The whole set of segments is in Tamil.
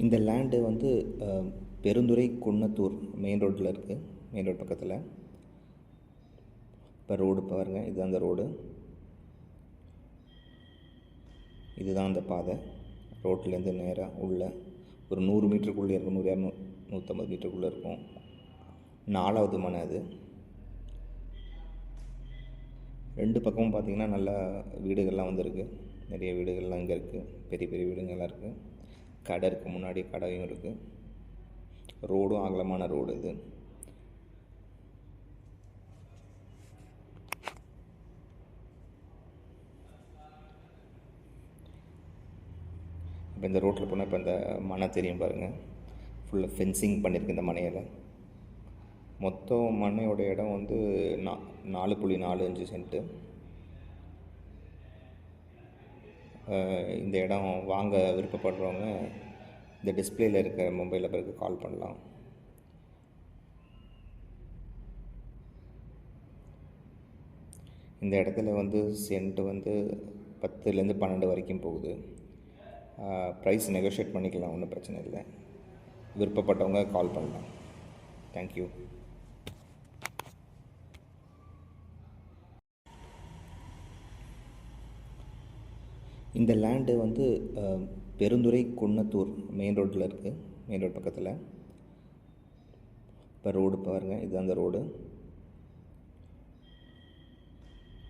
இந்த லேண்டு வந்து பெருந்துறை குன்னத்தூர் மெயின் ரோட்டில் இருக்குது. மெயின் ரோடு பக்கத்தில். இப்போ ரோடு பாருங்கள், இதுதான் அந்த ரோடு, இதுதான் அந்த பாதை. ரோட்லேருந்து நேராக உள்ள ஒரு 100 மீட்டருக்குள்ளே இருக்கும், 100 150 மீட்டருக்குள்ளே இருக்கும். 4வது மனை அது. 2 பக்கமும் பார்த்திங்கன்னா நல்லா வீடுகள்லாம் வந்துருக்கு. நிறைய வீடுகள்லாம் இங்கே இருக்குது. பெரிய பெரிய வீடுங்கள்லாம் இருக்குது. கடை இருக்குது, முன்னாடி கடையும் இருக்குது. ரோடும் அகலமான ரோடு இது. இப்போ இந்த ரோட்டில் போனால் இப்போ இந்த மனை தெரியும் பாருங்கள். ஃபுல்லாக ஃபென்சிங் பண்ணியிருக்கு இந்த மனையில். மொத்தம் மனையோட இடம் வந்து 4.45 சென்ட்டு. இந்த இடம் வாங்க விருப்பப்படுறவங்க இந்த டிஸ்பிளேயில் இருக்க மொபைல் நம்பருக்கு கால் பண்ணலாம். இந்த இடத்துல வந்து சென்ட் வந்து 10லேருந்து 12 வரைக்கும் போகுது. ப்ரைஸ் நெகோஷியேட் பண்ணிக்கலாம், ஒன்றும் பிரச்சனை இல்லை. விருப்பப்பட்டவங்க கால் பண்ணலாம். தேங்க்யூ. இந்த லேண்டு வந்து பெருந்துறை குன்னத்தூர் மெயின் ரோட்டில் இருக்குது. மெயின் ரோடு பக்கத்தில். இப்போ ரோடு பாருங்கள், இதுதான் அந்த ரோடு,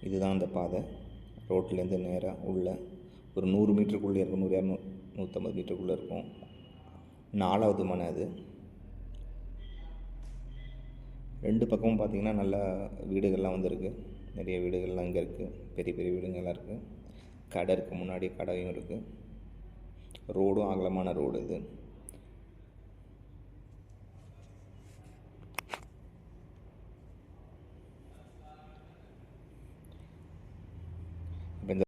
இதுதான் அந்த பாதை. ரோட்லேருந்து நேராக உள்ள ஒரு 100 மீட்டருக்குள்ளே இருக்கும், 100 150 மீட்டருக்குள்ளே இருக்கும். 4வது மனை அது. 2 பக்கமும் பார்த்திங்கன்னா நல்லா வீடுகள்லாம் வந்துருக்கு. நிறைய வீடுகள்லாம் இங்கே இருக்குது. பெரிய பெரிய வீடுங்கள்லாம் இருக்குது. கடை இருக்குது, முன்னாடி கடையும் இருக்குது. ரோடும் அகலமான ரோடு இது.